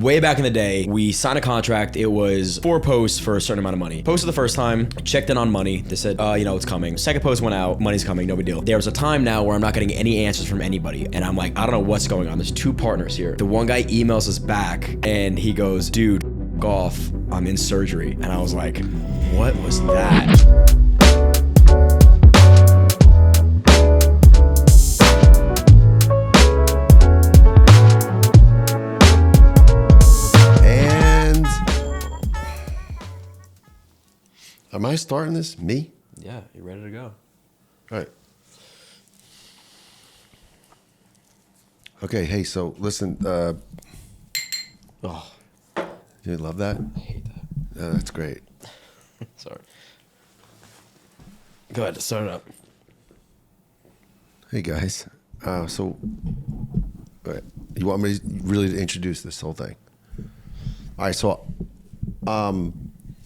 Way back in the day, we signed a contract. It was 4 posts for a certain amount of money. Posted the first time, checked in on money. They said, it's coming. Second post went out, money's coming, no big deal. There's a time now where I'm not getting any answers from anybody. And I'm like, I don't know what's going on. There's 2 partners here. The one guy emails us back and he goes, dude, off, I'm in surgery. And I was like, what was that? Am I starting this? Me? Yeah, you ready to go? All right. Okay, hey, so listen. You love that? I hate that. That's great. Sorry. Go ahead, start it up. Hey, guys. So, all right, you want me to really to introduce this whole thing? All right, so,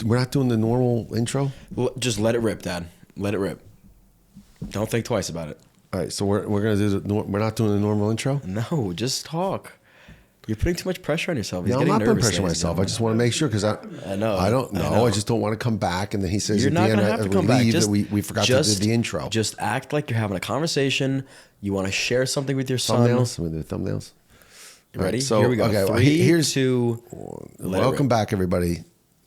we're not doing the normal intro? Just let it rip, Dad. Let it rip. Don't think twice about it. All right, so we're gonna do we're not doing the normal intro? No, just talk. You're putting too much pressure on yourself. No, I'm not putting pressure on myself. I just want to make sure because I know. I don't know. I just don't want to come back and then he says You're at not the end gonna have to come back. that we forgot to do the intro. Just act like you're having a conversation. You want to share something with your son. Thumbnails. We do thumbnails. You ready? Right, so here we go. Okay, 3, here's 2. Welcome back, everybody,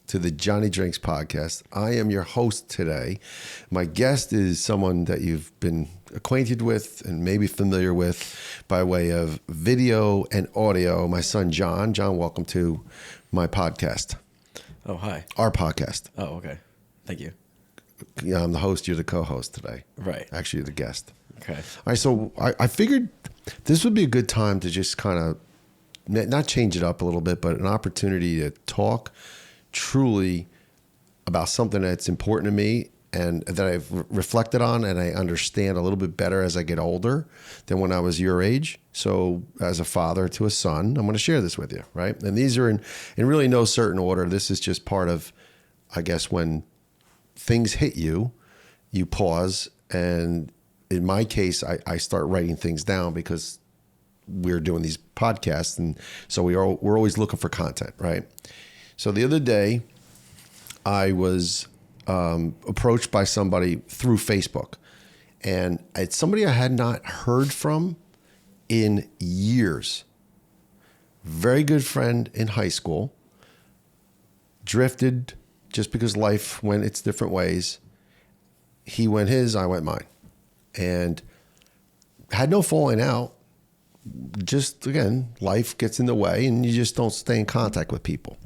to the Johnny Drinks podcast. I am your host today. My guest is someone that you've been acquainted with and maybe familiar with by way of video and audio. My son, John. John, welcome to my podcast. Oh, hi. Our podcast. Oh, okay. Thank you. Yeah, I'm the host. You're the co-host today. Right. Actually, you're the guest. Okay. All right. So I figured this would be a good time to just kind of not change it up a little bit, but an opportunity to talk truly about something that's important to me and that I've reflected on and I understand a little bit better as I get older than when I was your age. So as a father to a son, I'm going to share this with you, right? And these are in really no certain order. This is just part of, I guess, when things hit you, you pause. And in my case, I start writing things down because we're doing these podcasts. And so we're always looking for content, right? So the other day, I was approached by somebody through Facebook, and it's somebody I had not heard from in years. Very good friend in high school, drifted just because life went its different ways. He went his, I went mine, and had no falling out. Just, again, life gets in the way, and you just don't stay in contact with people.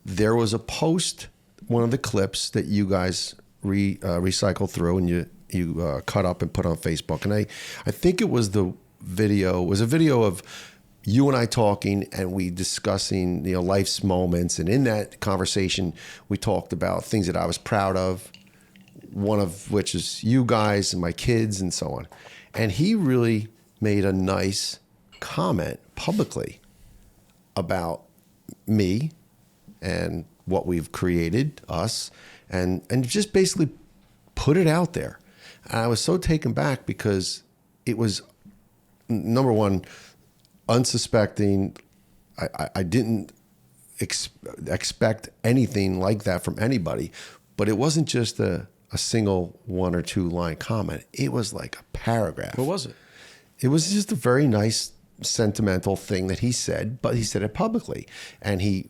There was a post, one of the clips that you guys recycled through and you cut up and put on Facebook. And I think it was a video of you and I talking and we discussing, life's moments. And in that conversation, we talked about things that I was proud of, one of which is you guys and my kids and so on. And he really made a nice comment publicly about me and what we've created, us, and just basically put it out there. And I was so taken back because it was, number one, unsuspecting. I didn't expect anything like that from anybody, but it wasn't just a single 1 or 2 line comment. It was like a paragraph. What was it? It was just a very nice, sentimental thing that he said, but he said it publicly. And he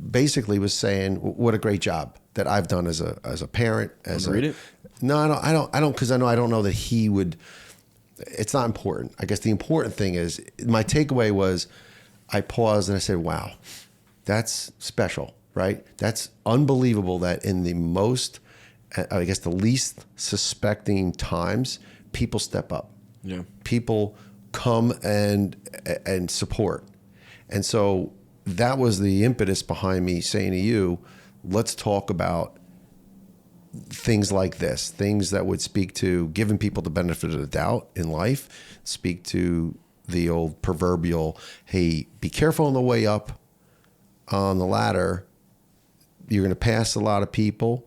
basically was saying what a great job that I've done as a parent. Read it? No, I don't, because I don't know that he would. It's not important. I guess the important thing is my takeaway was I paused and I said, "Wow, that's special, right? That's unbelievable that in the most, I guess, the least suspecting times, people step up. Yeah, people come and support, and so." That was the impetus behind me saying to you, let's talk about things like this, things that would speak to giving people the benefit of the doubt in life, speak to the old proverbial, hey, be careful on the way up on the ladder. You're going to pass a lot of people,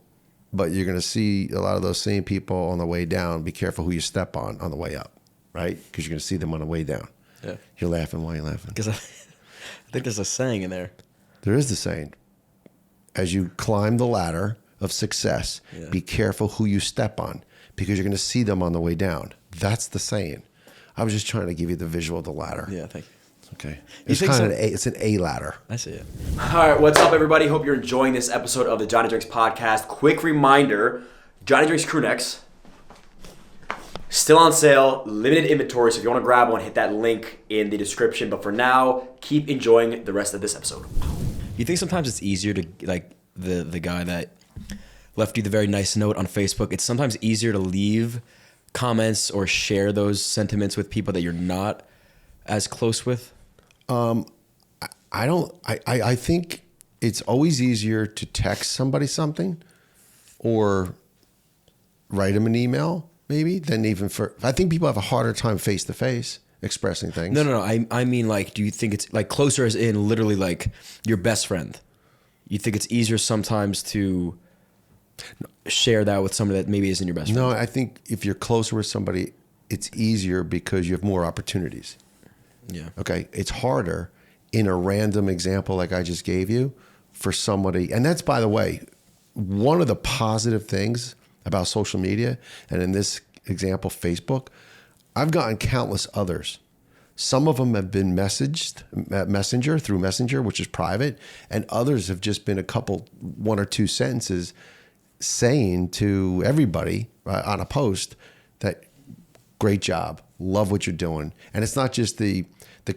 but you're going to see a lot of those same people on the way down. Be careful who you step on the way up, right? Because you're going to see them on the way down. Yeah. You're laughing. Why are you laughing? Because I think there's a saying in there. There is the saying, as you climb the ladder of success, be careful who you step on because you're going to see them on the way down. That's the saying. I was just trying to give you the visual of the ladder. Yeah, thank you. Okay. It's kind of it's an A ladder. I see it. All right, what's up, everybody? Hope you're enjoying this episode of the Johnny Drinks podcast. Quick reminder, Johnny Drinks crew necks, still on sale, limited inventory, so if you want to grab one, hit that link in the description. But for now, keep enjoying the rest of this episode. You think sometimes it's easier to, like, the guy that left you the very nice note on Facebook, it's sometimes easier to leave comments or share those sentiments with people that you're not as close with? I think it's always easier to text somebody something or write them an email maybe than I think people have a harder time face to face expressing things. No. I mean, like, do you think it's like closer as in literally like your best friend? You think it's easier sometimes to share that with somebody that maybe isn't your best friend? No, I think if you're closer with somebody, it's easier because you have more opportunities. Yeah. Okay. It's harder in a random example like I just gave you for somebody. And that's, by the way, one of the positive things about social media. And in this example, Facebook, I've gotten countless others. Some of them have been messaged through Messenger, which is private. And others have just been one or two sentences saying to everybody on a post that great job, love what you're doing. And it's not just the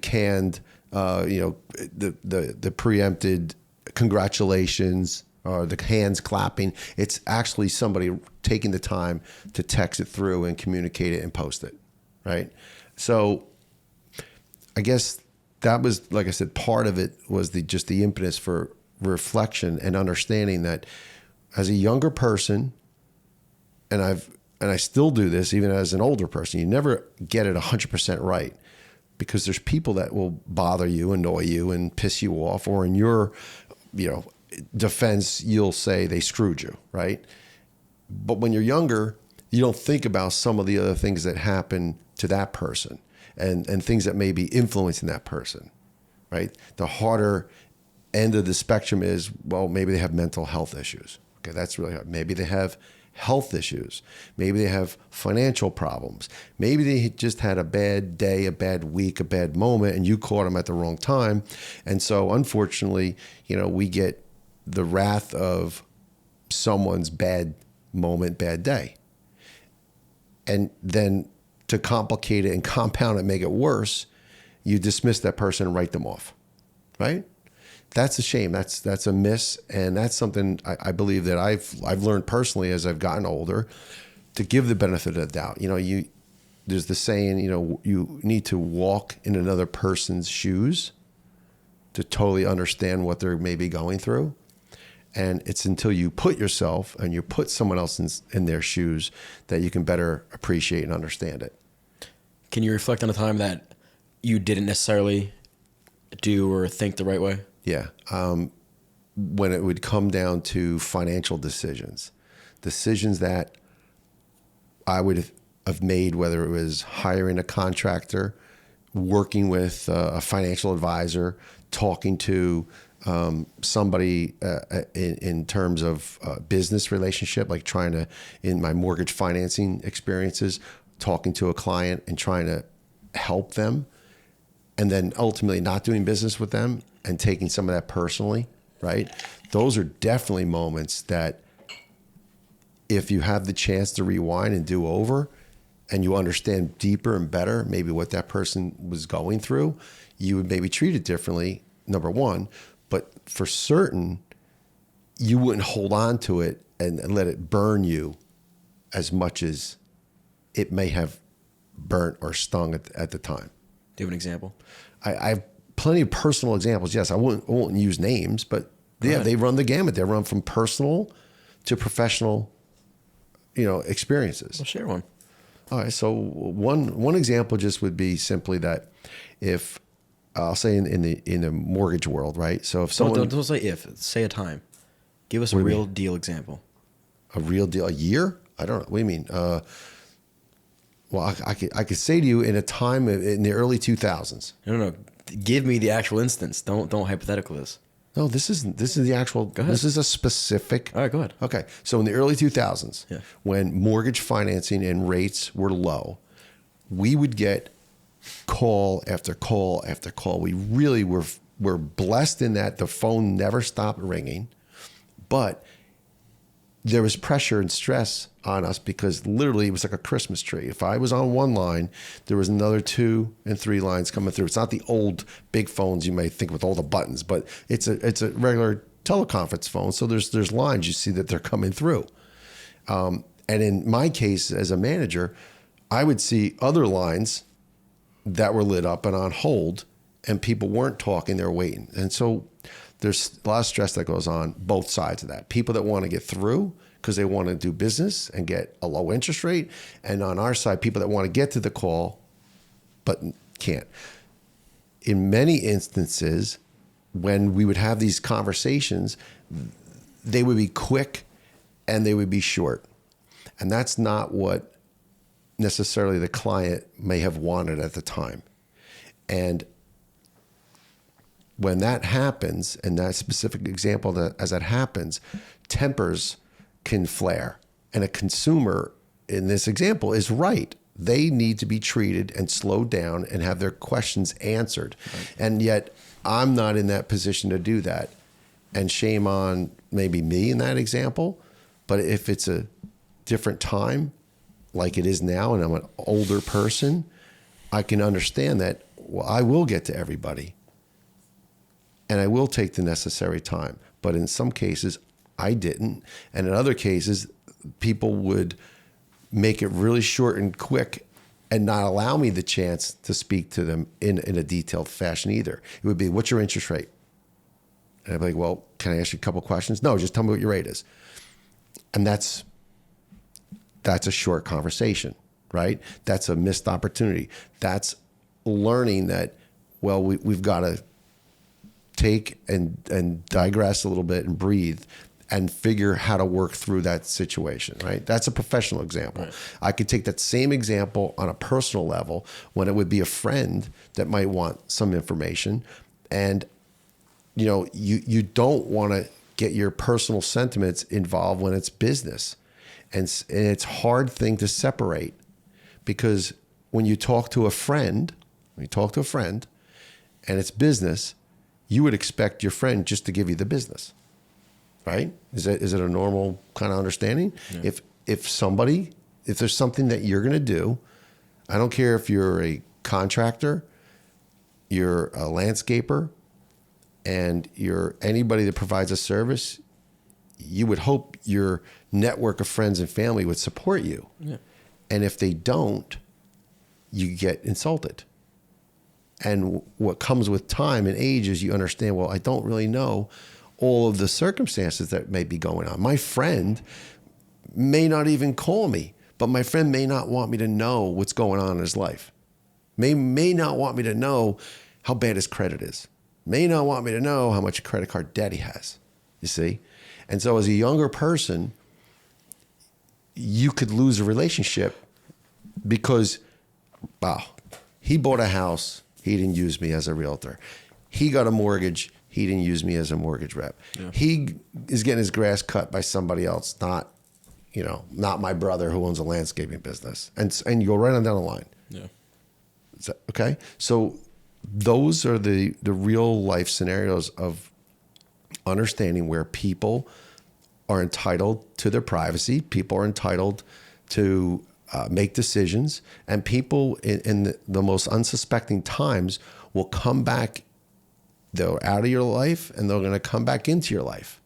canned, the preempted congratulations or the hands clapping. It's actually somebody taking the time to text it through and communicate it and post it, right? So I guess that was, like I said, part of it was just the impetus for reflection and understanding that as a younger person, and I still do this even as an older person, you never get it 100% right because there's people that will bother you, annoy you, and piss you off, or in your, defense, you'll say they screwed you, right? But when you're younger, you don't think about some of the other things that happen to that person and things that may be influencing that person, right? The harder end of the spectrum is, well, maybe they have mental health issues. Okay, that's really hard. Maybe they have health issues. Maybe they have financial problems. Maybe they just had a bad day, a bad week, a bad moment, and you caught them at the wrong time. And so, unfortunately, we get the wrath of someone's bad moment, bad day. And then to complicate it and compound it, make it worse, you dismiss that person and write them off, right? That's a shame. That's a miss, and that's something I believe that I've learned personally as I've gotten older to give the benefit of the doubt. There's the saying, you need to walk in another person's shoes to totally understand what they're maybe going through, and it's until you put yourself and you put someone else in their shoes that you can better appreciate and understand it. Can you reflect on a time that you didn't necessarily do or think the right way? Yeah. When it would come down to financial decisions that I would have made, whether it was hiring a contractor, working with a financial advisor, talking to somebody in terms of business relationship, like in my mortgage financing experiences, talking to a client and trying to help them, and then ultimately not doing business with them and taking some of that personally, right? Those are definitely moments that if you have the chance to rewind and do over and you understand deeper and better maybe what that person was going through, you would maybe treat it differently, number one. But for certain, you wouldn't hold on to it and let it burn you as much as it may have burnt or stung at the time. Do you have an example? I have plenty of personal examples. Yes, I won't use names, but they run the gamut. They run from personal to professional, experiences. Well, share one. All right. So one example just would be simply that if I'll say in the mortgage world, right? So if someone don't say if, say a time. Give us a real deal example. A real deal, a year? I don't know. What do you mean? Well, I could say to you in a time in the early 2000s. No. give me the actual instance. Don't hypothetical this. No, this is the actual. This is a specific. All right, go ahead. Okay, so in the early 2000s, Yeah. when mortgage financing and rates were low, we would get call after call after call. We really were blessed in that the phone never stopped ringing, but there was pressure and stress on us because literally it was like a Christmas tree. If I was on one line, there was another 2 and 3 lines coming through. It's not the old big phones you may think with all the buttons, but it's a regular teleconference phone. So there's lines, you see that they're coming through. And in my case, as a manager, I would see other lines that were lit up and on hold, and people weren't talking, they were waiting. And so there's a lot of stress that goes on both sides of that. People that want to get through because they want to do business and get a low interest rate. And on our side, people that want to get to the call but can't. In many instances, when we would have these conversations, they would be quick and they would be short. And that's not what necessarily the client may have wanted at the time. And when that happens, in that specific example, that as that happens, tempers can flare. And a consumer in this example is right. They need to be treated and slowed down and have their questions answered. Right. And yet I'm not in that position to do that. And shame on maybe me in that example. But if it's a different time, like it is now, and I'm an older person, I can understand that, well, I will get to everybody. And I will take the necessary time. But in some cases, I didn't. And in other cases, people would make it really short and quick and not allow me the chance to speak to them in a detailed fashion either. It would be, what's your interest rate? And I'd be like, well, can I ask you a couple questions? No, just tell me what your rate is. And that's a short conversation, right? That's a missed opportunity. That's learning that, well, we've got to take and digress a little bit and breathe and figure how to work through that situation, right? That's a professional example. Right. I could take that same example on a personal level when it would be a friend that might want some information. And, you know, you don't want to get your personal sentiments involved when it's business. And it's a hard thing to separate, because when you talk to a friend, and it's business, you would expect your friend just to give you the business, right? Is it a normal kind of understanding? Yeah. If there's something that you're going to do, I don't care if you're a contractor, you're a landscaper, and you're anybody that provides a service, you would hope your network of friends and family would support you. Yeah. And if they don't, you get insulted. And what comes with time and age is you understand, well, I don't really know all of the circumstances that may be going on. My friend may not even call me, but my friend may not want me to know what's going on in his life. May not want me to know how bad his credit is. May not want me to know how much credit card debt he has, you see? And so as a younger person, you could lose a relationship because, wow, he bought a house, he didn't use me as a realtor. He got a mortgage, he didn't use me as a mortgage rep. Yeah. He is getting his grass cut by somebody else, not my brother who owns a landscaping business. And you go right on down the line. Yeah. Okay? So those are the real life scenarios of understanding where people are entitled to their privacy. People are entitled to make decisions, and people in the most unsuspecting times will come back. They're out of your life, and they're going to come back into your life.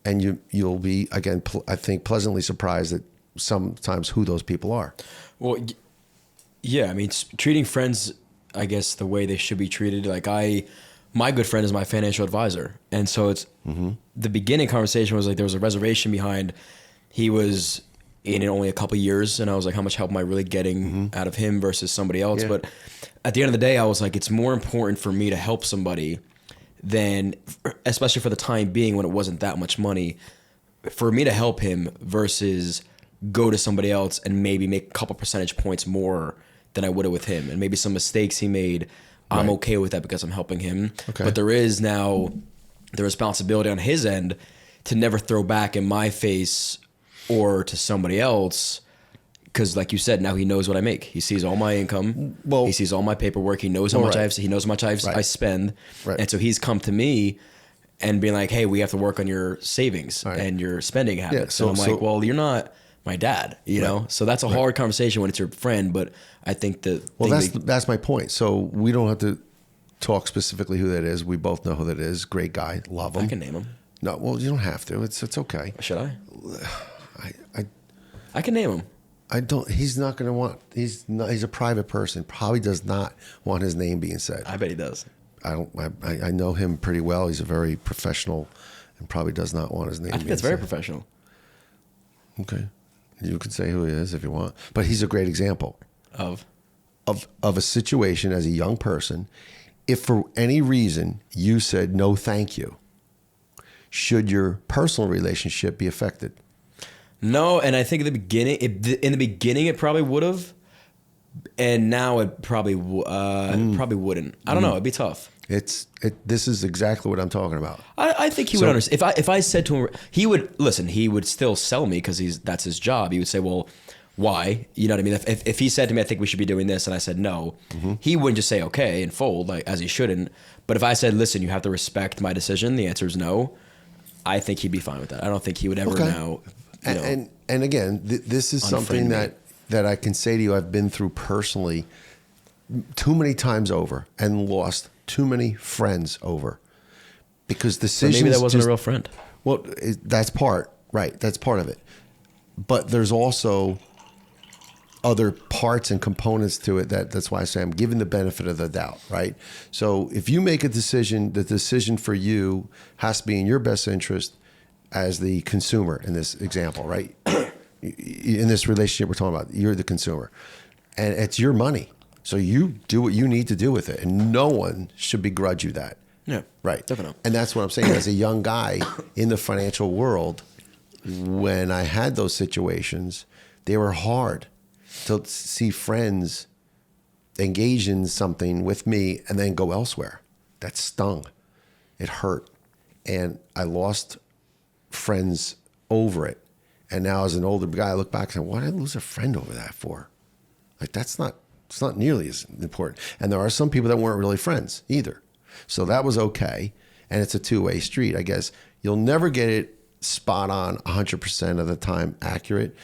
And you'll be, again, I think, pleasantly surprised at sometimes who those people are. Well, yeah, I mean, treating friends, I guess, the way they should be treated. Like my good friend is my financial advisor. And so it's the beginning conversation was like, there was a reservation behind, he was in it only a couple of years. And I was like, how much help am I really getting out of him versus somebody else? Yeah. But at the end of the day, I was like, it's more important for me to help somebody than, especially for the time being when it wasn't that much money, for me to help him versus go to somebody else and maybe make a couple percentage points more than I would have with him. And maybe some mistakes he made I'm Right. okay with that because I'm helping him. Okay. But there is now the responsibility on his end to never throw back in my face or to somebody else. Because, like you said, now he knows what I make. He sees all my income. Well- he sees all my paperwork. He knows how Well, much right. I have. He knows how much I Right. spend. Right. And so he's come to me and being like, "Hey, we have to work on your savings Right. and your spending habits." so- and I'm like, "Well, you're not my dad, you know." So that's a hard conversation when it's your friend. But I think Well, that's my point. So we don't have to talk specifically who that is. We both know who that is. Great guy. Love him. I can name him. No, well, you don't have to. It's okay. Should I? I I can name him. I don't. He's not going to want. He's not. He's a private person. Probably does not want his name being said. I bet he does. I don't. I know him pretty well. He's a very professional, and probably does not want his name. I think being that's very said. professional. Okay, you can say who he is if you want, but he's a great example Of of a situation as a young person. If for any reason you said no, thank you, should your personal relationship be affected? no, and I think in the beginning, it probably would have, and now it probably probably wouldn't. I don't know. It'd be tough. This is exactly what I'm talking about. I think he would understand. If I said to him, he would listen. He would still sell me because that's his job. He would say, "Well, why?" You know what I mean? If he said to me, "I think we should be doing this," and I said no, he wouldn't just say okay and fold like as he shouldn't. But if I said, "Listen, you have to respect my decision," the answer is no. I think he'd be fine with that. I don't think he would ever now. You know, And again, this is something unfriend me. that I can say to you I've been through personally too many times over and lost too many friends over because so decisions. maybe that wasn't just- a real friend. Well, that's part, right? That's part of it. But there's also other parts and components to it that's why I say I'm giving the benefit of the doubt, right? So if you make a decision, the decision for you has to be in your best interest as the consumer in this example, right? In this relationship we're talking about, you're the consumer and it's your money. So you do what you need to do with it and no one should begrudge you that. Yeah, Right. definitely. And that's what I'm saying. As a young guy in the financial world, when I had those situations, they were hard to see friends engage in something with me and then go elsewhere. That stung. It hurt. And I lost friends over it. And now as an older guy, I look back and say, why did I lose a friend over that for? Like it's not nearly as important. And there are some people that weren't really friends either. So that was okay. And it's a two-way street, I guess. You'll never get it spot on 100% of the time accurate.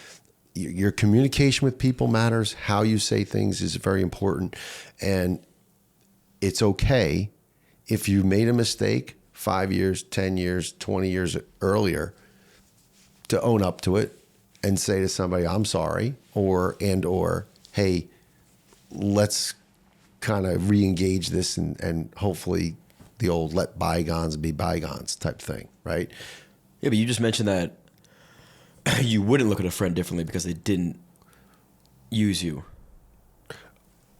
Your communication with people matters. How you say things is very important. And it's okay if you made a mistake 5 years, 10 years, 20 years earlier to own up to it and say to somebody, I'm sorry, or, hey, let's kind of re-engage this and hopefully the old let bygones be bygones type thing, right? Yeah, but you just mentioned that you wouldn't look at a friend differently because they didn't use you.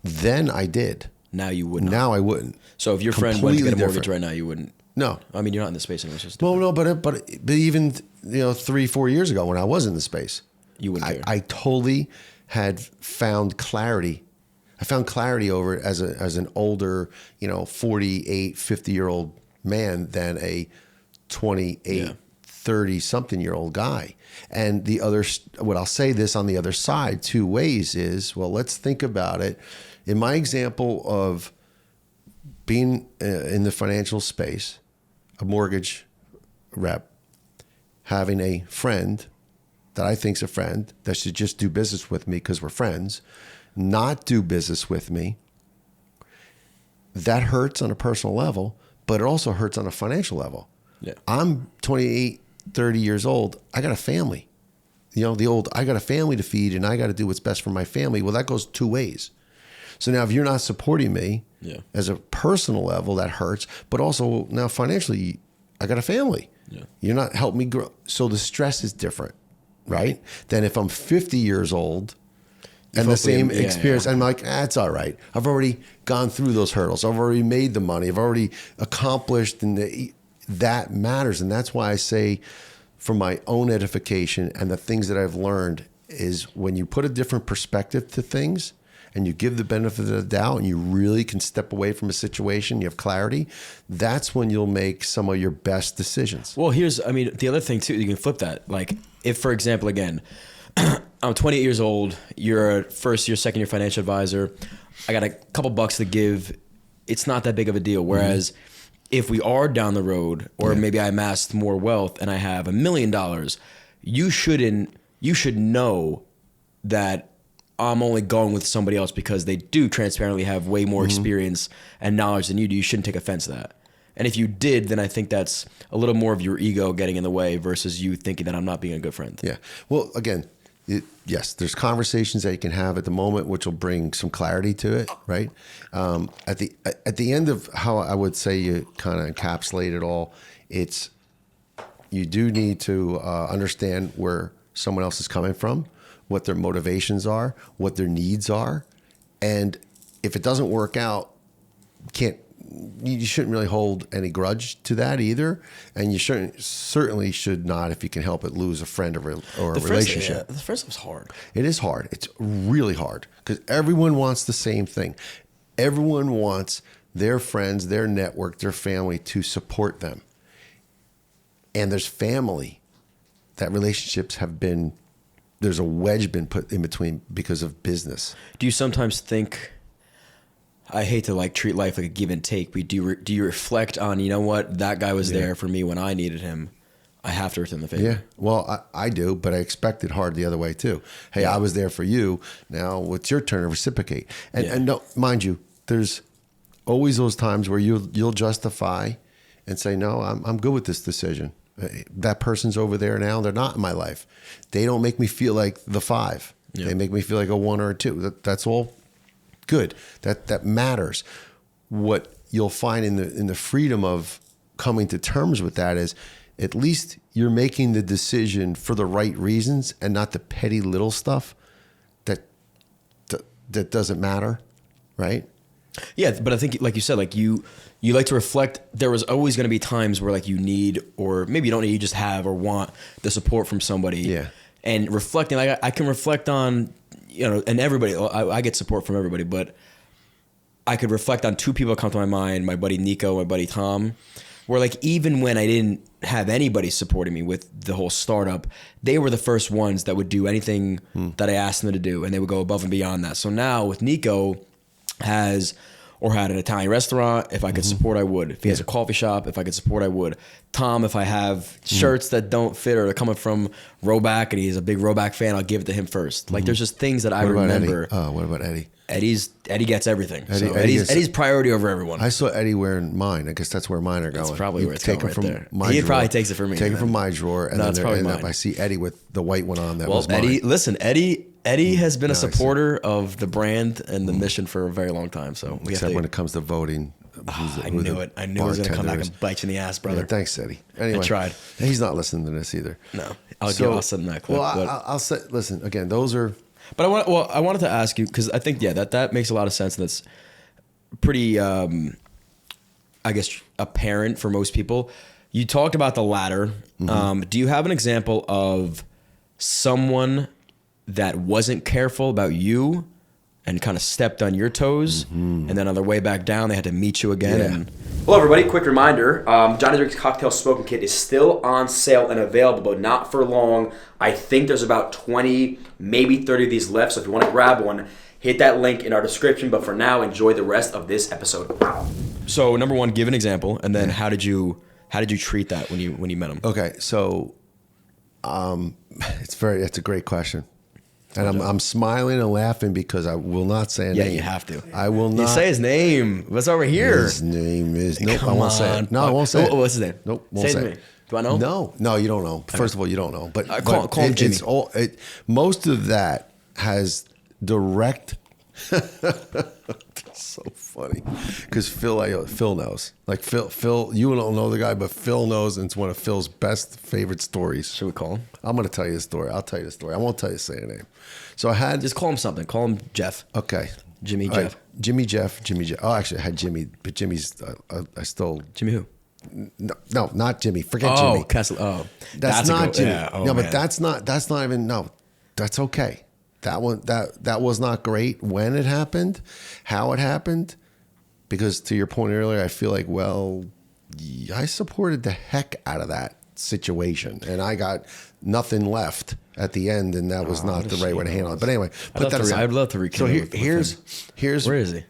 Then I did. Now you would not. Now I wouldn't. So if your friend went to get a Completely mortgage different. right now, you wouldn't. No. I mean, you're not in the space anymore. So it's Well, different. no, but even 3-4 years ago when I was in the space, You wouldn't care. I totally had found clarity. I found clarity over it as an older, 48, 50-year-old man than a 28, 30-something-year-old guy. And what I'll say this on the other side, two ways is, well, let's think about it. In my example of being in the financial space, a mortgage rep, having a friend that I think's a friend that should just do business with me because we're friends, not do business with me, that hurts on a personal level, but it also hurts on a financial level. Yeah. I'm 28, 30 years old. I got a family. I got a family to feed and I got to do what's best for my family. Well, that goes two ways. So now if you're not supporting me as a personal level, that hurts. But also now financially, I got a family. Yeah. You're not helping me grow. So the stress is different, right? Than if I'm 50 years old and the same experience. I'm like, it's all right. I've already gone through those hurdles. I've already made the money. I've already accomplished, and that matters. And that's why I say, for my own edification and the things that I've learned, is when you put a different perspective to things and you give the benefit of the doubt and you really can step away from a situation, you have clarity, that's when you'll make some of your best decisions. Well, the other thing too, you can flip that. Like if, for example, again, I'm 28 years old, you're a first year, second year financial advisor, I got a couple bucks to give, it's not that big of a deal. Whereas if we are down the road, or maybe I amassed more wealth and I have $1 million, you should know that I'm only going with somebody else because they do transparently have way more experience and knowledge than you do. You shouldn't take offense to that. And if you did, then I think that's a little more of your ego getting in the way versus you thinking that I'm not being a good friend. Yeah. Well, again, yes, there's conversations that you can have at the moment, which will bring some clarity to it, right? At the end of how I would say you kind of encapsulate it all, it's you do need to understand where someone else is coming from, what their motivations are, what their needs are, and if it doesn't work out, you shouldn't really hold any grudge to that either, and you certainly should not, if you can help it, lose a friend or a relationship. The first was hard. It is hard. It's really hard because everyone wants the same thing. Everyone wants their friends, their network, their family to support them. And there's family that relationships there's a wedge been put in between because of business. Do you sometimes think, I hate to like treat life like a give and take, but do you reflect on, you know what, that guy was there for me when I needed him, I have to return the favor? Yeah, well, I do, but I expect it hard the other way too. Hey, I was there for you. Now it's your turn to reciprocate. And no, mind you, there's always those times where you'll justify and say, no, I'm good with this decision. That person's over there now. They're not in my life. They don't make me feel like the 5. Yeah. They make me feel like a 1 or a 2. That's all good. That matters. What you'll find in the freedom of coming to terms with that is at least you're making the decision for the right reasons and not the petty little stuff that doesn't matter, right? Yeah, but I think, like you said, like you like to reflect. There was always going to be times where like you need, or maybe you don't need, you just have or want the support from somebody. Yeah. And reflecting, like I can reflect on, and everybody, I get support from everybody, but I could reflect on 2 people that come to my mind, my buddy Nico, my buddy Tom, where like even when I didn't have anybody supporting me with the whole startup, they were the first ones that would do anything that I asked them to do, and they would go above and beyond that. So now with Nico, had an Italian restaurant, if I could support, I would. If he has a coffee shop, if I could support, I would. Tom, if I have shirts that don't fit or are coming from Roback and he's a big Roback fan, I'll give it to him first. Like there's just things that I remember. What about Eddie? Eddie gets everything. Eddie's priority over everyone. I saw Eddie wearing mine. I guess that's where mine are going. That's probably where it's going right there. He probably takes it from me. Take it from my drawer. And that's probably mine. I see Eddie with the white one on. That was mine. Eddie, listen, Eddie has been a supporter of the brand and the mission for a very long time. So except when it comes to voting. I knew it. I knew it was going to come back and bite you in the ass, brother. Yeah, thanks, Eddie. Anyway, I tried. He's not listening to this either. No, I'll send that clip. Well, I'll say. Listen, again, those are. But I wanted to ask you because I think that makes a lot of sense and that's pretty, I guess, apparent for most people. You talked about the ladder. Do you have an example of someone that wasn't careful about you and kind of stepped on your toes, and then on their way back down, they had to meet you again? Yeah. Hello, everybody. Quick reminder, Johnny Drink's Cocktail Smoking Kit is still on sale and available, but not for long. I think there's about 20, maybe 30 of these left, so if you want to grab one, hit that link in our description. But for now, enjoy the rest of this episode. So, number one, give an example, and then how did you treat that when you met him? Okay, so it's a great question. And I'm smiling and laughing because I will not say a name. Yeah, you have to. I will not. You say his name. What's over here? His name is... Nope, I won't say it. No, I won't say it. What's his name? Nope, won't say it. Do I know? No, you don't know. First of all, you don't know. But call him Jimmy. Most of that has direct... So funny. Because Phil knows. Like Phil, you don't know the guy, but Phil knows, and it's one of Phil's best favorite stories. Should we call him? I'm going to tell you the story. I'll tell you the story. I won't tell you say a name. So I had... Just call him something. Call him Jeff. Okay. Jimmy All Jeff. Right. Jimmy Jeff. Oh, actually, I had Jimmy, but Jimmy's... I stole... Jimmy who? No, not Jimmy. Forget Jimmy. Oh, Kessler. Oh. That's not Jimmy. Yeah. Oh, no, man. but that's not even... No, that's okay. that was not great when it happened, how it happened. Because to your point earlier, I feel like, well, I supported the heck out of that situation, and I got nothing left at the end, and that was not the right way to handle it. But anyway, put that aside. I'd love to rekindle. So here's where is he?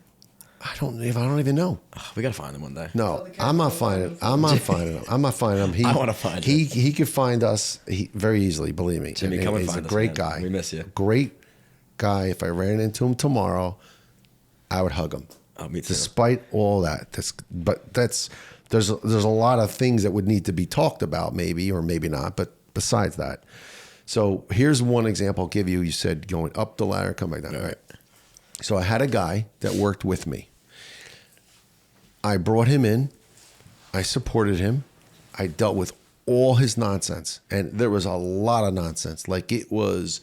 I don't even know. Oh, we gotta find him one day. No, I'm not finding him. I'm not finding him. I want to find him. He could find us very easily. Believe me, Jimmy, come and he's find a us, great man. guy. We miss you. Great guy. If I ran into him tomorrow, I would hug him. Oh, me too. Despite all that, there's a lot of things that would need to be talked about, maybe or maybe not. But besides that, so here's one example I'll give you. You said going up the ladder, come back down. All right. So I had a guy that worked with me. I brought him in. I supported him. I dealt with all his nonsense, and there was a lot of nonsense. Like, it was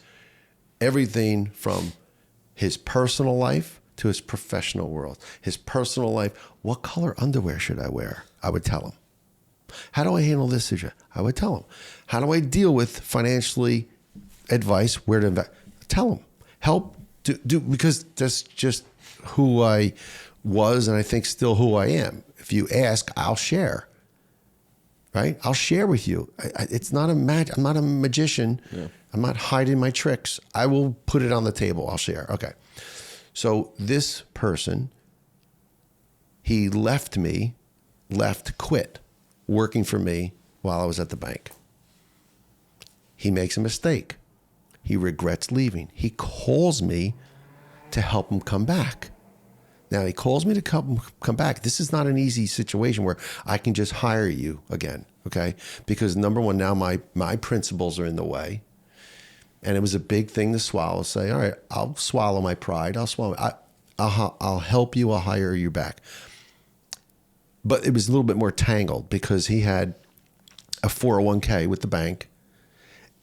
everything from his personal life to his professional world. His personal life, what color underwear should I wear? I would tell him. How do I handle this situation? I would tell him. How do I deal with financially advice, where to invest? Tell him. Help do because that's just who I was, and I think still who I am. If you ask, I'll share. Right? I'll share with you. It's not I'm not a magician. Yeah. I'm not hiding my tricks. I will put it on the table. I'll share. Okay. So this person, he quit working for me while I was at the bank. He makes a mistake. He regrets leaving. He calls me to help him come back. Now, he calls me to come back. This is not an easy situation where I can just hire you again, okay? Because number one, now my principles are in the way. And it was a big thing to swallow. Say, all right, I'll swallow my pride. I'll help you. I'll hire you back. But it was a little bit more tangled because he had a 401k with the bank.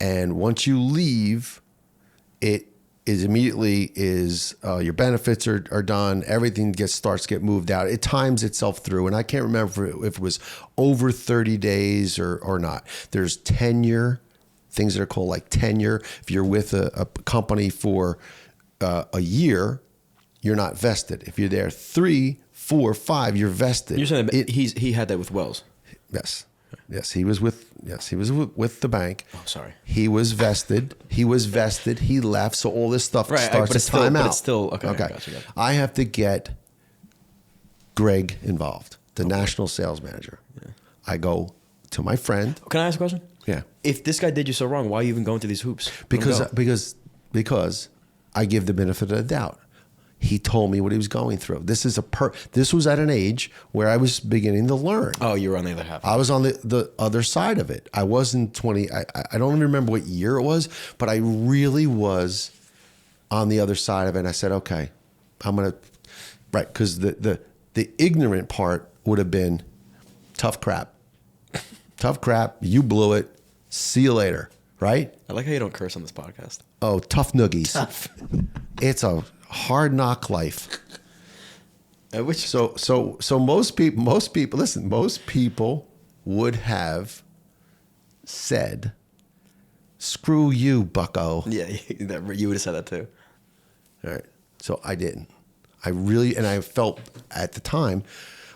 And once you leave, it is immediately your benefits are done. Everything starts to get moved out. It times itself through. And I can't remember if it was over 30 days or not. There's tenure, things that are called like tenure. If you're with a company for a year, you're not vested. If you're there 3, 4, 5, you're vested. You're saying that he had that with Wells? Yes, he was with the bank. Oh, sorry. He was vested. He left. So all this stuff starts to time out. But it's still okay. Gotcha. I have to get Greg involved, the national sales manager. Yeah. I go to my friend. Can I ask a question? Yeah. If this guy did you so wrong, why are you even going through these hoops? Because I give the benefit of the doubt. He told me what he was going through. This was at an age where I was beginning to learn. Oh, you were on the other half. I was on the other side of it. I wasn't 20. I don't even remember what year it was, but I really was on the other side of it. And I said, okay, I'm going to, right. Cause the ignorant part would have been tough crap. Tough crap. You blew it. See you later. Right? I like how you don't curse on this podcast. Oh, tough noogies. Tough. It's a hard knock life. So most people listen, most people would have said, screw you, bucko. Yeah, you would have said that too. All right. So I didn't. I felt at the time,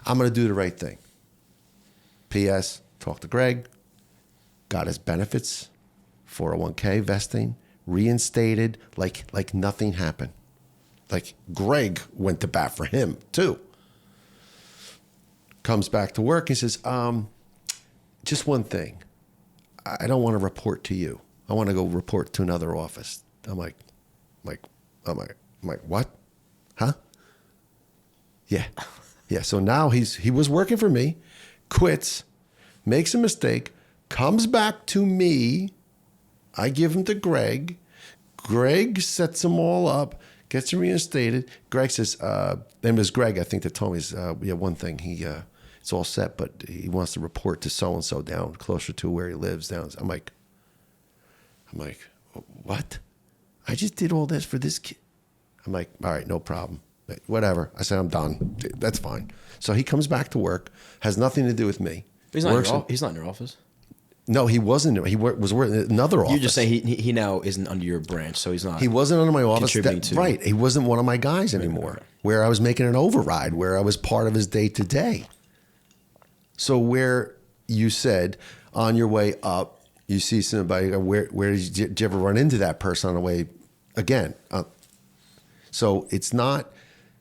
I'm going to do the right thing. P.S. Talk to Greg, got his benefits, 401k vesting, reinstated, like nothing happened. Like Greg went to bat for him too. Comes back to work. He says, just one thing. I don't want to report to you. I want to go report to another office. I'm like, what? Huh? Yeah. Yeah. So now he was working for me, quits, makes a mistake, comes back to me. I give him to Greg. Greg sets them all up. Gets reinstated. Greg says, name is Greg, I think that told me, one thing. It's all set, but he wants to report to so-and-so down closer to where he lives down. I'm like, what? I just did all this for this kid. I'm like, all right, no problem. Whatever. I said, I'm done. That's fine. So he comes back to work, has nothing to do with me. He's not in your office? No, he wasn't. He was working in another office. You're just saying he now isn't under your branch, so he's not. He wasn't under my office. Contributing to. Right. He wasn't one of my guys anymore. Right. Where I was making an override, where I was part of his day to day. So where you said on your way up, you see somebody, where did you ever run into that person on the way again? So it's not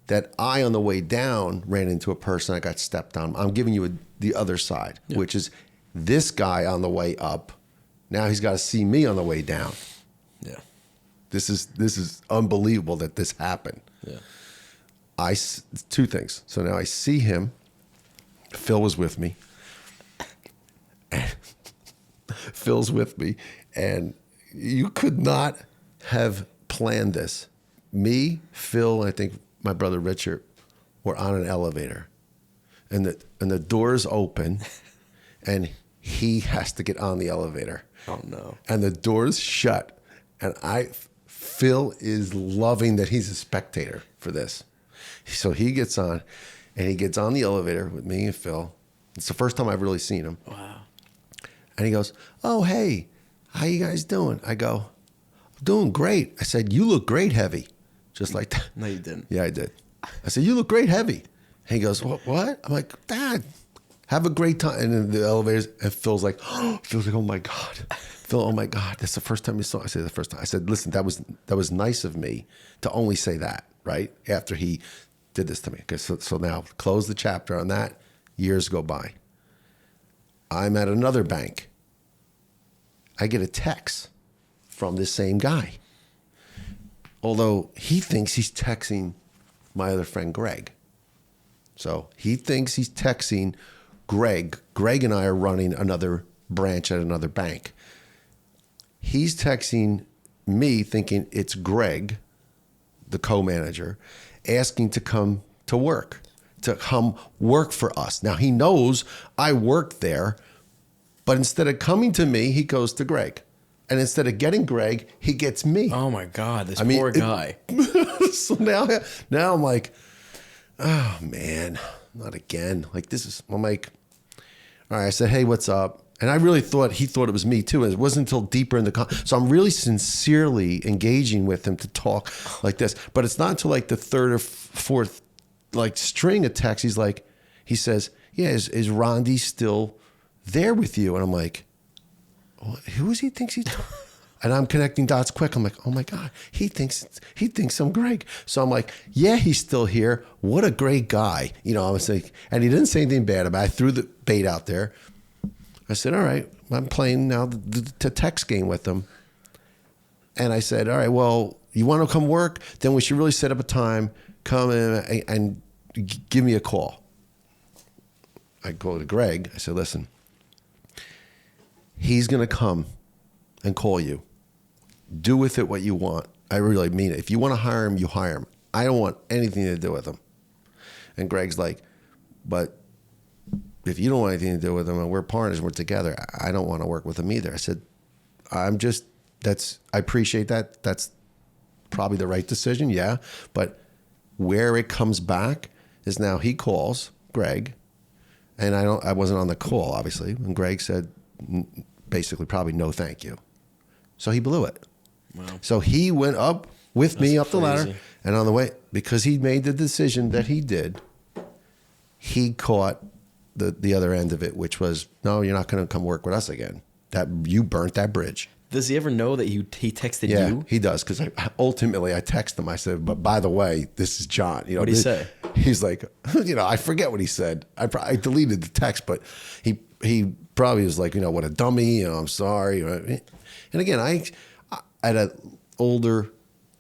that I on the way down ran into a person I got stepped on. I'm giving you the other side, which is this guy on the way up. Now he's got to see me on the way down. Yeah. This is unbelievable that this happened. Yeah. Two things. So now I see him. Phil was with me. Phil's with me. And you could not have planned this. Me, Phil, and I think my brother Richard were on an elevator. And the doors open and he has to get on the elevator. Oh no. And the doors shut. And Phil is loving that he's a spectator for this. So he gets on and he gets on the elevator with me and Phil. It's the first time I've really seen him. Wow. And he goes, "Oh, hey, how you guys doing?" I go, "I'm doing great." I said, "You look great, Heavy." Just like that. No, you didn't. Yeah, I did. I said, "You look great, Heavy." And he goes, What? I'm like, "Dad, have a great time." And in the elevators, and Phil's like, "Oh my God." Phil, "Oh my God, that's the first time you saw." I said, "The first time." I said, "Listen, that was nice of me to only say that, right? After he did this to me." Okay, so now close the chapter on that. Years go by. I'm at another bank. I get a text from this same guy. Although he thinks he's texting my other friend, Greg. So he thinks he's texting Greg. Greg and I are running another branch at another bank. He's texting me thinking it's Greg, the co-manager, asking to come to work, to come work for us. Now he knows I work there, but instead of coming to me, he goes to Greg. And instead of getting Greg, he gets me. Oh my God, this poor guy. So now I'm like, oh man, not again. Like I'm like, all right, I said, "Hey, what's up?" And I really thought he thought it was me too. It wasn't until deeper in so I'm really sincerely engaging with him to talk like this. But it's not until like the third or fourth like string of text. He says, "Yeah, is Rondi still there with you?" And I'm like, who is he thinks he's talking? And I'm connecting dots quick. I'm like, oh my God, he thinks I'm Greg. So I'm like, yeah, he's still here. What a great guy. You know, I was like, and he didn't say anything bad about it. I threw the bait out there. I said, all right, I'm playing now the text game with him. And I said, all right, well, you want to come work? Then we should really set up a time, come in and give me a call. I go to Greg. I said, listen, he's going to come and call you. Do with it what you want. I really mean it. If you want to hire him, you hire him. I don't want anything to do with him. And Greg's like, but if you don't want anything to do with him and we're partners and we're together, I don't want to work with him either. I said, I appreciate that. That's probably the right decision. Yeah. But where it comes back is now he calls Greg and I wasn't on the call, obviously. And Greg said, basically probably no thank you. So he blew it. Wow. So he went up with me up the ladder, and on the way, because he made the decision that he did, he caught the other end of it, which was, no, you're not going to come work with us again. That you burnt that bridge. Does he ever know that he texted you? Yeah, he does, because ultimately I text him. I said, but by the way, this is John. You know, what did he say? He's like, I forget what he said. I deleted the text, but he probably was like, what a dummy. I'm sorry. And again, I at an older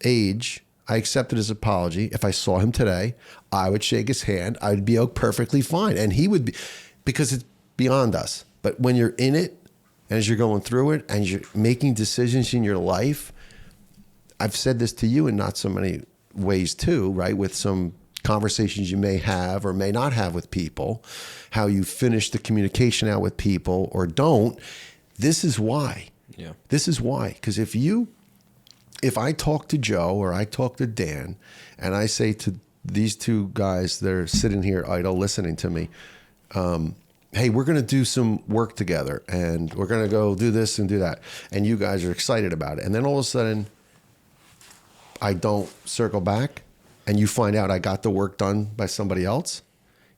age, I accepted his apology. If I saw him today, I would shake his hand. I'd be perfectly fine. And he would be, because it's beyond us. But when you're in it, and as you're going through it, and you're making decisions in your life, I've said this to you in not so many ways too, right? With some conversations you may have or may not have with people, how you finish the communication out with people or don't. This is why. Yeah. This is why. Because if I talk to Joe or I talk to Dan and I say to these two guys that are sitting here idle listening to me, hey, we're going to do some work together and we're going to go do this and do that. And you guys are excited about it. And then all of a sudden I don't circle back and you find out I got the work done by somebody else.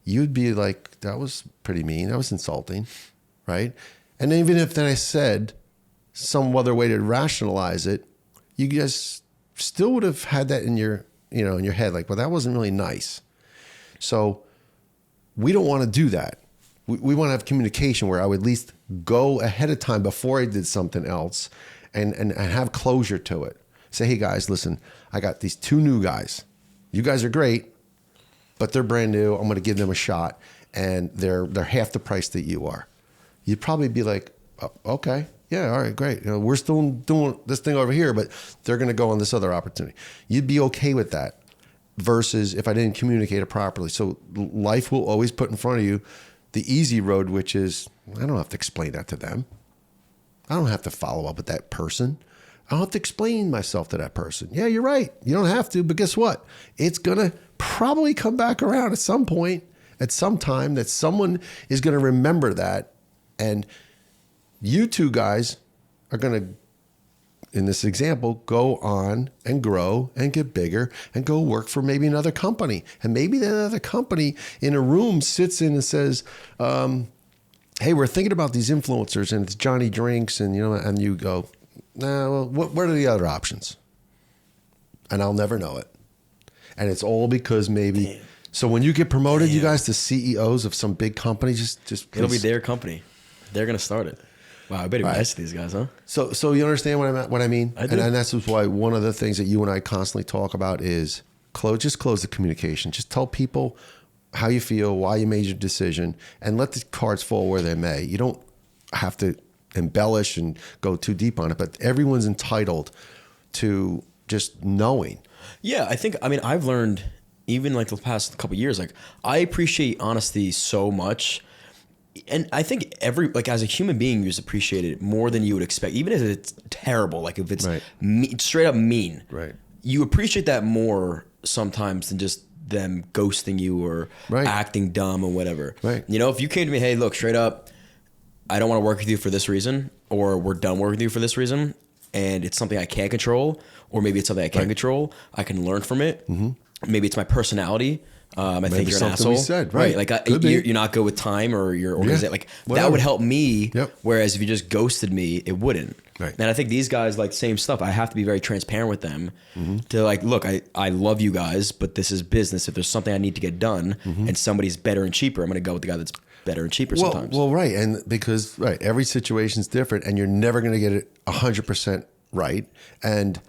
You'd be like, that was pretty mean. That was insulting. Right. And even if then I said some other way to rationalize it, you guys still would have had that in your, in your head. Like, well, that wasn't really nice. So we don't want to do that. We want to have communication where I would at least go ahead of time before I did something else and have closure to it. Say, hey guys, listen, I got these 2 new guys. You guys are great, but they're brand new. I'm going to give them a shot and they're half the price that you are. You'd probably be like, oh, okay, yeah, all right, great. We're still doing this thing over here, but they're going to go on this other opportunity. You'd be okay with that versus if I didn't communicate it properly. So life will always put in front of you the easy road, which is, I don't have to explain that to them. I don't have to follow up with that person. I don't have to explain myself to that person. Yeah, you're right. You don't have to, but guess what? It's going to probably come back around at some point, at some time, that someone is going to remember that. And you 2 guys are going to, in this example, go on and grow and get bigger and go work for maybe another company. And maybe that other company in a room sits in and says, hey, we're thinking about these influencers and it's Johnny Drinks. And, and you go, nah, well, what are the other options? And I'll never know it. And it's all because maybe. Damn. So when you get promoted, you guys to CEOs of some big company, just please. It'll be their company. They're going to start it. Wow, I better be nice to these guys, huh? So you understand what I mean? I do. And that's why one of the things that you and I constantly talk about is close the communication. Just tell people how you feel, why you made your decision, and let the cards fall where they may. You don't have to embellish and go too deep on it, but everyone's entitled to just knowing. Yeah, I've learned even like the past couple of years, like I appreciate honesty so much. And I think as a human being, you just appreciate it more than you would expect, even if it's terrible. Like if it's straight up mean, right? You appreciate that more sometimes than just them ghosting you or acting dumb or whatever. Right. If you came to me, hey, look, straight up, I don't want to work with you for this reason, or we're done working with you for this reason, and it's something I can't control, or maybe it's something I can control. I can learn from it. Mm-hmm. Maybe it's my personality. I think you're an asshole. Said, right. Like you're not good with time or your organization. Like that would help me. Yep. Whereas if you just ghosted me, it wouldn't. Right. And I think these guys like same stuff. I have to be very transparent with them to like, look, I love you guys, but this is business. If there's something I need to get done and somebody's better and cheaper, I'm going to go with the guy that's better and cheaper sometimes. Well, right. And because, every situation's different and you're never going to get it 100% right. And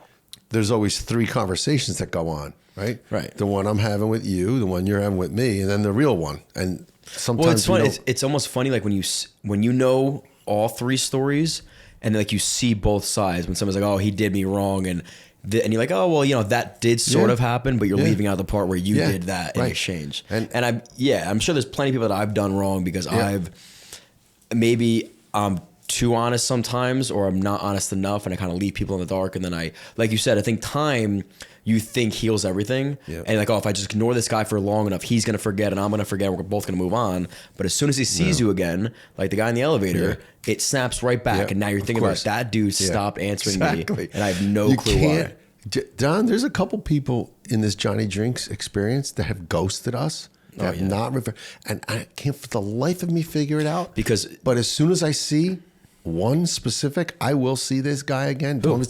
there's always 3 conversations that go on. Right. The one I'm having with you, the one you're having with me, and then the real one. And sometimes it's funny. It's almost funny, like when you know all 3 stories, and like you see both sides. When someone's like, "Oh, he did me wrong," and you're like, "Oh, well, that did sort of happen," but you're leaving out the part where you did that in exchange. And I'm sure there's plenty of people that I've done wrong because I'm too honest sometimes, or I'm not honest enough, and I kind of leave people in the dark. And then like you said, I think time you think heals everything. Yep. And like, oh, if I just ignore this guy for long enough, he's going to forget and I'm going to forget. We're both going to move on. But as soon as he sees you again, like the guy in the elevator, it snaps right back. And now you're thinking about that dude stopped answering me. And I have no clue why. Don, there's a couple people in this Johnny Drinks experience that have ghosted us. Not and I can't for the life of me figure it out. But as soon as I see one specific, I will see this guy again. Don't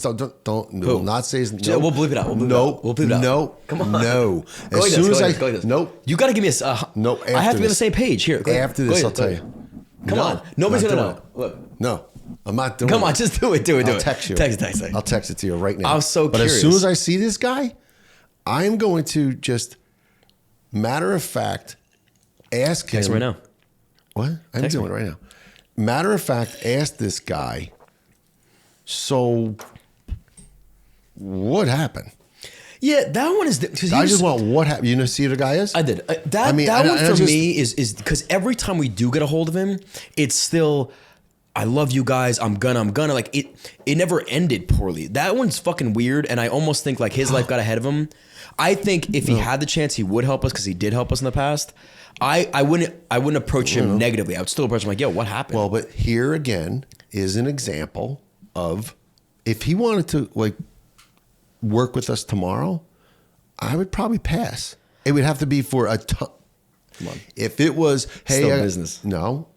not say his name. We'll bleep it out. We'll bleep it out. No. Come on. No. As soon as I nope. You got to give me a no. I have to be on the same page here. After this, I'll tell you. Come on. Nobody's gonna know. Look. No. I'm not doing it. Come on, just do it. I'll text you. Text. I'll text it to you right now. I'm so curious. But as soon as I see this guy, I'm going to just matter of fact ask him. Text right now. What? I'm doing it right now. Matter of fact, ask this guy, so what happened? Yeah, that one is... I just want what happened. You know, see who the guy is? I did. That one for me is because every time we do get a hold of him, it's still... I love you guys. I'm gonna. Like it never ended poorly. That one's fucking weird. And I almost think like his life got ahead of him. I think if he had the chance, he would help us because he did help us in the past. I wouldn't approach him negatively. I would still approach him like, yo, what happened? Well, but here again is an example of if he wanted to like work with us tomorrow, I would probably pass. It would have to be for a ton. Come on. If it was, hey, Still business. No.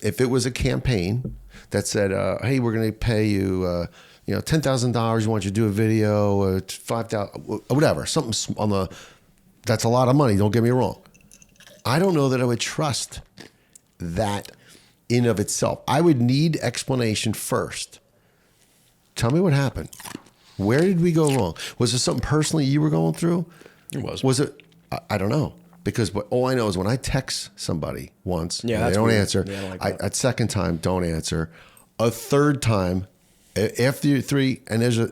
If it was a campaign that said, hey, we're going to pay you, $10,000. You want you to do a video, $5,000, whatever, something on the. That's a lot of money. Don't get me wrong. I don't know that I would trust that in of itself. I would need explanation first. Tell me what happened. Where did we go wrong? Was there something personally you were going through? It was. Was it? I don't know. Because all I know is when I text somebody once, and they don't weird. answer. Yeah, I don't like that. A second time, don't answer. A third time, after you 3, and you're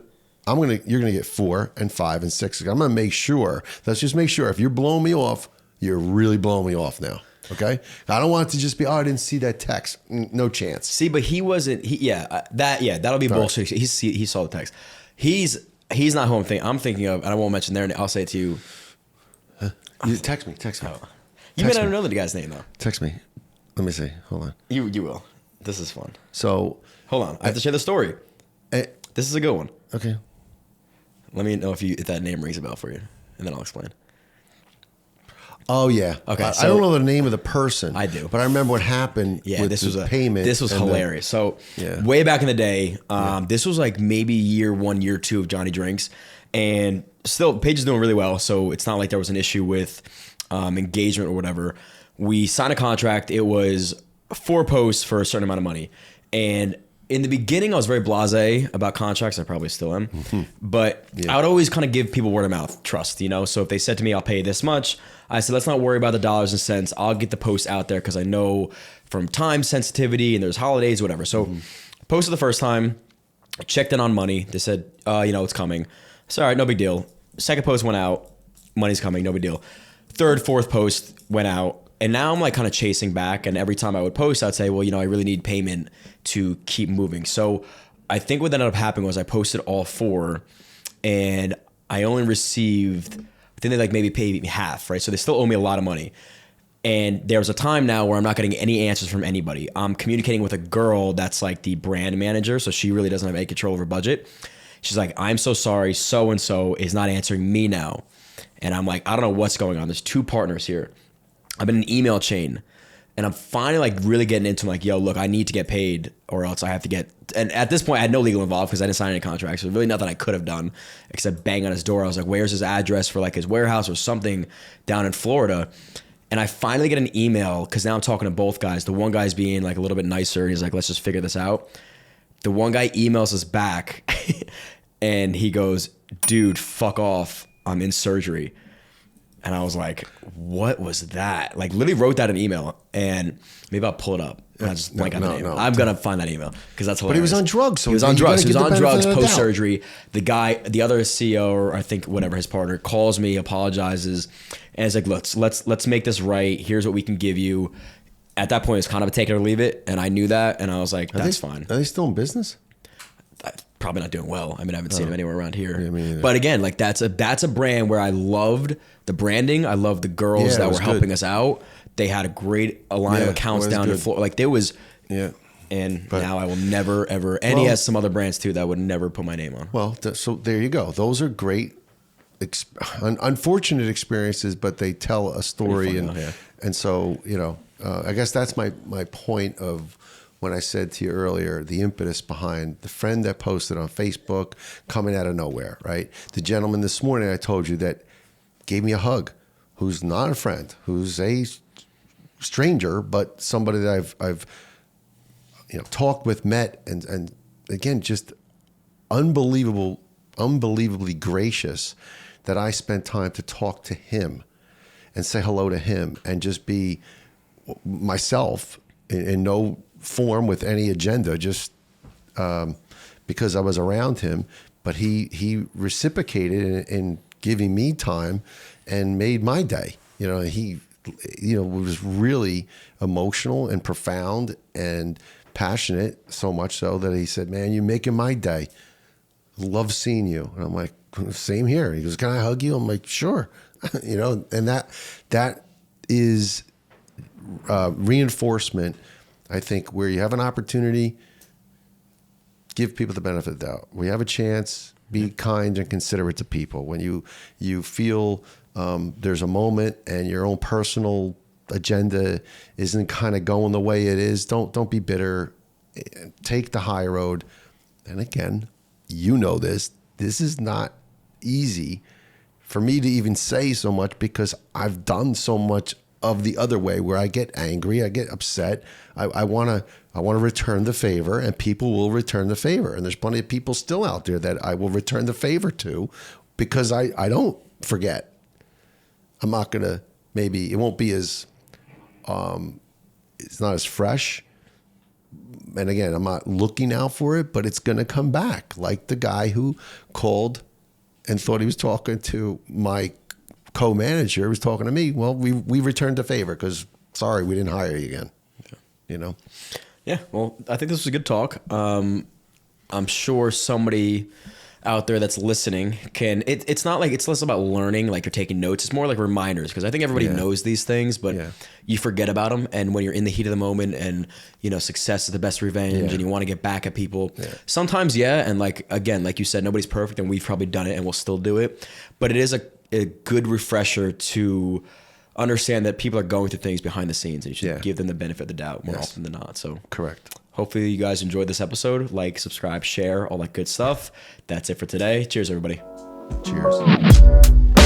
gonna get 4 and 5 and 6. I'm gonna make sure. Let's just make sure. If you're blowing me off, you're really blowing me off now. Okay? I don't want it to just be, I didn't see that text. No chance. See, but he wasn't. That'll be bullshit. Right. He saw the text. He's not who I'm thinking of, and I won't mention there. I'll say it to you. You text me. Oh. You may not know the guy's name though. Text me. Let me see. Hold on. You will. This is fun. So hold on. I have to share the story. This is a good one. Okay. Let me know if that name rings a bell for you, and then I'll explain. Oh yeah. Okay. I don't know the name of the person. I do, but I remember what happened. Yeah, with this was payment. This was hilarious. So way back in the day, this was like maybe year 1, year 2 of Johnny Drinks, and still Paige is doing really well. So it's not like there was an issue with engagement or whatever. We signed a contract. It was 4 posts for a certain amount of money, and in the beginning, I was very blasé about contracts. I probably still am, but I would always kind of give people word of mouth trust, So if they said to me, "I'll pay you this much," I said, "Let's not worry about the dollars and cents. I'll get the post out there because I know from time sensitivity and there's holidays, whatever." So posted the first time, checked in on money. They said, it's coming. So all right, no big deal. Second post went out, money's coming, no big deal. Third, fourth post went out. And now I'm like kind of chasing back. And every time I would post, I'd say, well, I really need payment to keep moving. So I think what ended up happening was I posted all 4 and I only received, I think they like maybe paid me half, right? So they still owe me a lot of money. And there was a time now where I'm not getting any answers from anybody. I'm communicating with a girl that's like the brand manager. So she really doesn't have any control over budget. She's like, I'm so sorry. So-and-so is not answering me now. And I'm like, I don't know what's going on. There's 2 partners here. I'm in an email chain and I'm finally like really getting into like, yo, look, I need to get paid or else I have to get, and at this point I had no legal involved because I didn't sign any contracts. So really nothing I could have done except bang on his door. I was like, where's his address for like his warehouse or something down in Florida? And I finally get an email because now I'm talking to both guys. The one guy's being like a little bit nicer. He's like, let's just figure this out. The one guy emails us back and he goes, dude, fuck off. I'm in surgery. And I was like, what was that? Like literally wrote that in an email and maybe I'll pull it up. I just blank on the name. I'm going to find that email because that's hilarious. But he was on drugs. So he was on drugs. He was on drugs post-surgery. The guy, the other CEO, or I think whatever, his partner, calls me, apologizes. And it's like, let's make this right. Here's what we can give you. At that point, it's kind of a take it or leave it. And I knew that. And I was like, that's fine. Are they still in business? Probably not doing well. I mean, I haven't seen him anywhere around here. Yeah, but again, like that's a brand where I loved the branding. I loved the girls that were helping us out. They had a great line of accounts down the floor. Like there was, and now I will never ever. And he has some other brands too that I would never put my name on. Well, so there you go. Those are great, unfortunate experiences, but they tell a story, and so I guess that's my point of. When I said to you earlier, the impetus behind the friend that posted on Facebook coming out of nowhere, right? The gentleman this morning I told you that gave me a hug, who's not a friend, who's a stranger, but somebody that I've talked with, met, and again, just unbelievably gracious that I spent time to talk to him and say hello to him and just be myself in no form with any agenda, just because I was around him. But he reciprocated in giving me time and made my day. He was really emotional and profound and passionate, so much so that he said, "Man, you're making my day. Love seeing you." And I'm like, "Same here." He goes, "Can I hug you?" I'm like, "Sure." And that is reinforcement. I think where you have an opportunity, give people the benefit of the doubt. We have a chance. Be kind and considerate to people. When you feel there's a moment and your own personal agenda isn't kind of going the way it is, don't be bitter. Take the high road. And again, this is not easy for me to even say so much, because I've done so much of the other way where I get angry, I get upset. I want to return the favor, and people will return the favor. And there's plenty of people still out there that I will return the favor to, because I don't forget. I'm not going to, maybe it won't be as, it's not as fresh. And again, I'm not looking out for it, but it's going to come back. Like the guy who called and thought he was talking to my co-manager, was talking to me. Well, we returned the favor, because sorry, we didn't hire you again. Yeah, well, I think this was a good talk. I'm sure somebody out there that's listening can, it's not like, it's less about learning, like you're taking notes. It's more like reminders, because I think everybody knows these things, but you forget about them. And when you're in the heat of the moment, and success is the best revenge, and you want to get back at people, sometimes, and like, again, like you said, nobody's perfect, and we've probably done it and we'll still do it. But it is a good refresher to understand that people are going through things behind the scenes, and you should give them the benefit of the doubt more often than not. So correct. Hopefully you guys enjoyed this episode. Like, subscribe, share, all that good stuff. That's it for today. Cheers, everybody. Cheers.